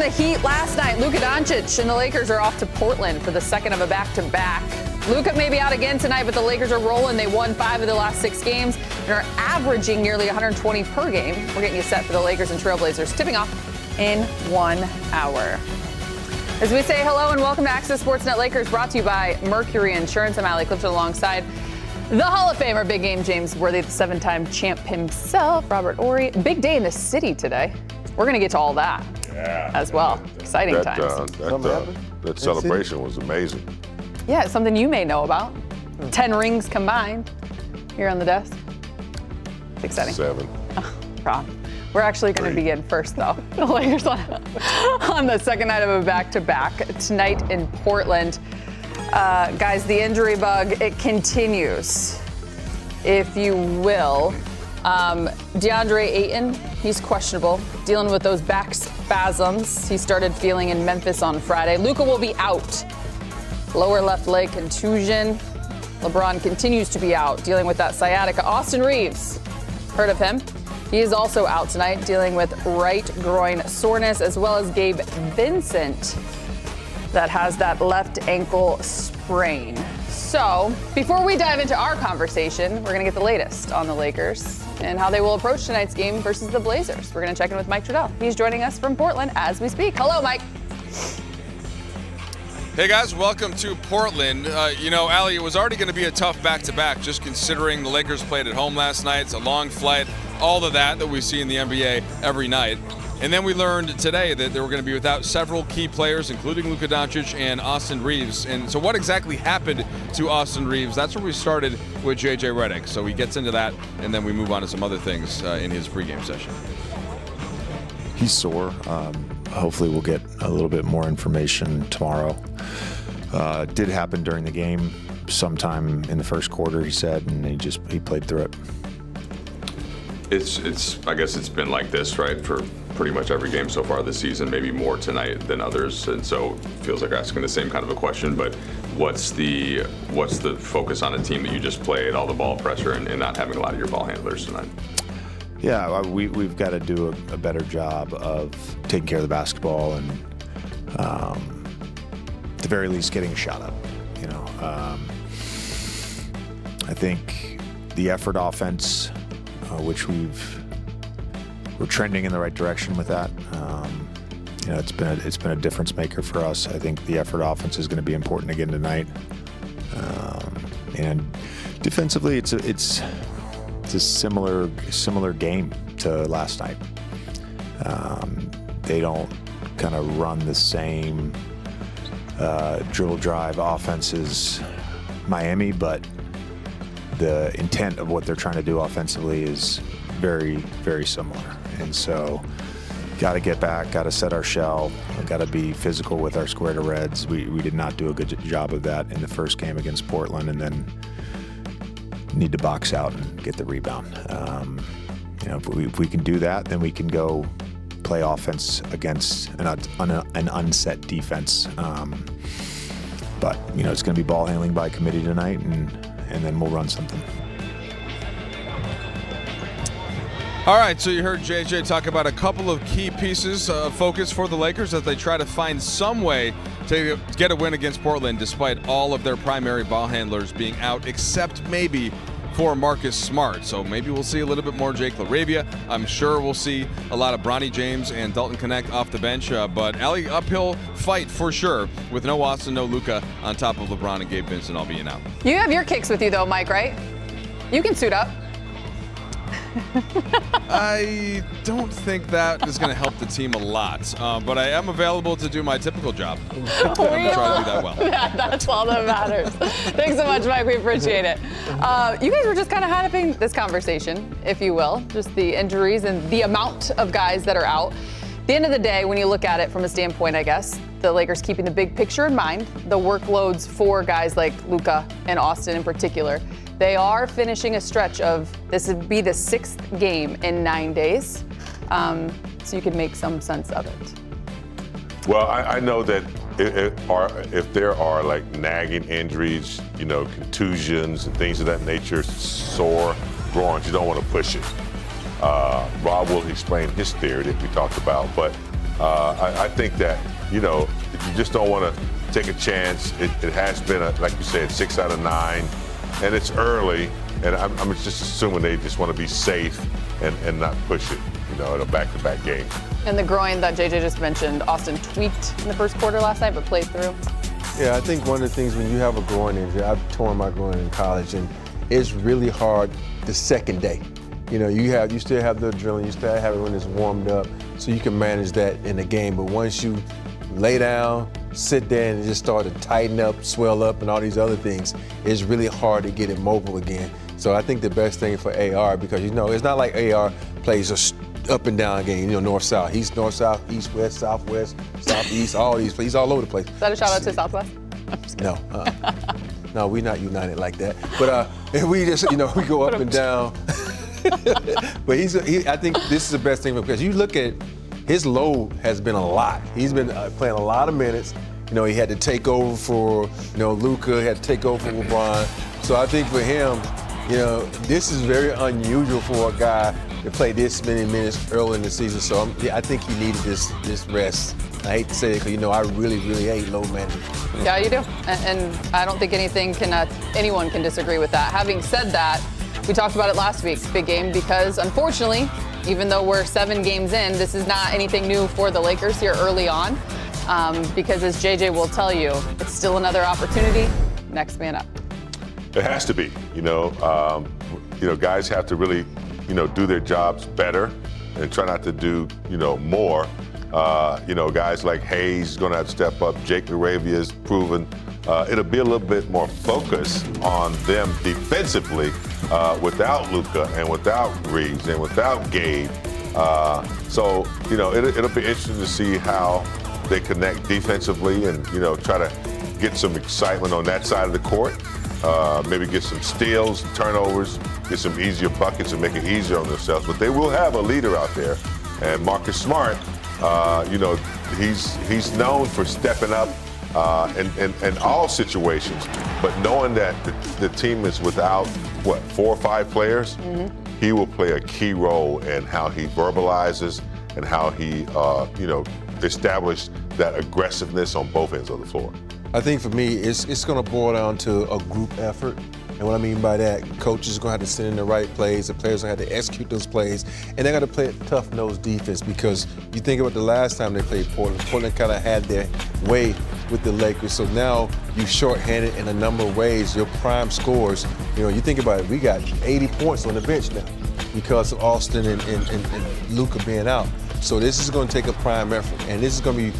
the Heat last night. Luka Doncic and the Lakers are off to Portland for the second of a back-to-back. Luka may be out again tonight, but the Lakers are rolling. They won 5 of the last 6 games and are averaging nearly 120 per game. We're getting you set for the Lakers and Trailblazers, tipping off in 1 hour. As we say hello and welcome to Access Sportsnet Lakers, brought to you by Mercury Insurance. I'm Allie Clifton alongside the Hall of Famer, Big Game James Worthy, the 7-time champ himself, Robert Ory. Big day in the city today. We're going to get to all that as well. Exciting times. That celebration was amazing. Yeah, it's something you may know about. 10 rings combined here on the desk. It's exciting. 7. Wrong. We're actually going to begin first, though. The Lakers on the second night of a back-to-back tonight in Portland. Guys, the injury bug, it continues, if you will. DeAndre Ayton, he's questionable, dealing with those back spasms he started feeling in Memphis on Friday. Luka will be out. Lower left leg contusion. LeBron continues to be out, dealing with that sciatica. Austin Reeves, heard of him? He is also out tonight, dealing with right groin soreness, as well as Gabe Vincent, that has that left ankle sprain. So, before we dive into our conversation, we're going to get the latest on the Lakers and how they will approach tonight's game versus the Blazers. We're going to check in with Mike Trudell. He's joining us from Portland as we speak. Hello, Mike. Hey guys, welcome to Portland. Allie, it was already going to be a tough back-to-back, just considering the Lakers played at home last night. It's a long flight, all of that we see in the NBA every night. And then we learned today that they were going to be without several key players, including Luka Doncic and Austin Reeves. And so what exactly happened to Austin Reeves? That's where we started with JJ Redick. So he gets into that, and then we move on to some other things in his pregame session. He's sore. Hopefully we'll get a little bit more information tomorrow. It did happen during the game sometime in the first quarter, he said, and he played through it. I guess it's been like this, right, for pretty much every game so far this season, maybe more tonight than others, and so it feels like asking the same kind of a question, but what's the focus on a team that you just played, all the ball pressure, and not having a lot of your ball handlers tonight? Yeah, we've got to do a better job of taking care of the basketball and, at the very least, getting a shot up. I think the effort offense, which we're trending in the right direction with that. It's been a difference maker for us. I think the effort offense is going to be important again tonight. And defensively, it's a similar game to last night. They don't kind of run the same dribble drive offense as Miami, but the intent of what they're trying to do offensively is very, very similar. And so got to get back, got to set our shell, got to be physical with our square to reds. We did not do a good job of that in the first game against Portland, and then need to box out and get the rebound. If we can do that, then we can go play offense against an unset defense. But it's going to be ball handling by committee tonight, and then we'll run something. All right, so you heard JJ talk about a couple of key pieces of focus for the Lakers as they try to find some way to get a win against Portland despite all of their primary ball handlers being out, except maybe for Marcus Smart. So maybe we'll see a little bit more Jake LaRavia. I'm sure we'll see a lot of Bronny James and Dalton Knecht off the bench. But Allie, uphill fight for sure with no Austin, no Luka on top of LeBron and Gabe Vincent all being out. You have your kicks with you, though, Mike, right? You can suit up. I don't think that is going to help the team a lot, but I am available to do my typical job. I'm going to try to do that well. That's all that matters. Thanks so much, Mike. We appreciate it. You guys were just kind of having this conversation, if you will, just the injuries and the amount of guys that are out. At the end of the day, when you look at it from a standpoint, I guess, the Lakers keeping the big picture in mind, the workloads for guys like Luka and Austin in particular. They are finishing a stretch of, this would be the 6th game in 9 days, so you can make some sense of it. Well, I know that if there are like nagging injuries, contusions and things of that nature, sore groins, you don't want to push it. Rob will explain his theory that we talked about, but I think that, you just don't want to take a chance. It has been, like you said, 6 out of 9, and it's early, and I'm just assuming they just want to be safe and not push it, in a back-to-back game. And the groin that JJ just mentioned, Austin tweaked in the first quarter last night, but played through. Yeah, I think one of the things when you have a groin injury, I've torn my groin in college, and it's really hard the second day. You still have the adrenaline, you still have it when it's warmed up, so you can manage that in the game. But once you lay down, sit there, and just start to tighten up, swell up, and all these other things, it's really hard to get it mobile again. So I think the best thing for AR, because it's not like AR plays a up and down game, north-south. He's north-south, east-west, southwest, southeast, all these places. He's all over the place. Is that a shout-out to Southwest? No. No, we're not united like that. But we just, we go up and down. But I think this is the best thing because you look at his load has been a lot. He's been playing a lot of minutes. He had to take over for, Luka, had to take over for LeBron. So I think for him, this is very unusual for a guy to play this many minutes early in the season. So I think he needed this rest. I hate to say it because, I really, really hate load management. Yeah, you do. And I don't think anyone can disagree with that. Having said that, we talked about it last week, big game, because unfortunately, even though we're 7 games in, this is not anything new for the Lakers here early on. Because as JJ will tell you, it's still another opportunity. Next man up. It has to be, guys have to really, do their jobs better and try not to do, more. Guys like Hayes going to have to step up. Jake LaRavia has proven it'll be a little bit more focus on them defensively without Luka and without Reeves and without Gabe. So it'll be interesting to see how they connect defensively and, try to get some excitement on that side of the court. Maybe get some steals, turnovers, get some easier buckets and make it easier on themselves. But they will have a leader out there. And Marcus Smart, he's known for stepping up in all situations. But knowing that the team is without, 4 or 5 players, he will play a key role in how he verbalizes and how he, establish that aggressiveness on both ends of the floor. I think for me, it's going to boil down to a group effort. And what I mean by that, coaches are going to have to send in the right plays, the players are going to have to execute those plays, and they're going to play a tough-nosed defense because you think about the last time they played Portland. Portland kind of had their way with the Lakers, so now you shorthanded in a number of ways. Your prime scores, you think about it, we got 80 points on the bench now because of Austin and Luka being out. So this is going to take a prime effort, and this is going to be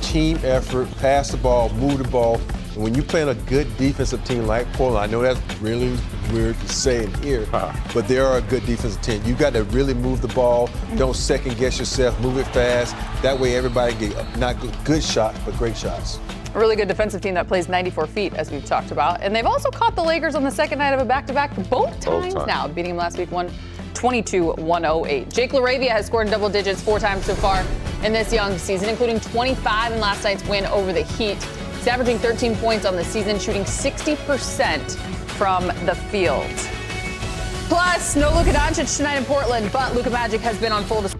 team effort, pass the ball, move the ball. And when you're playing a good defensive team like Portland, I know that's really weird to say in here, but they are a good defensive team. You got to really move the ball. Don't second guess yourself. Move it fast. That way everybody get not good shots, but great shots. A really good defensive team that plays 94 feet, as we've talked about. And they've also caught the Lakers on the second night of a back-to-back both times now, beating them last week 122-108. Jake LaRavia has scored in double digits 4 times so far in this young season, including 25 in last night's win over the Heat. He's averaging 13 points on the season, shooting 60% from the field. Plus, no Luka Doncic tonight in Portland, but Luka Magic has been on full display.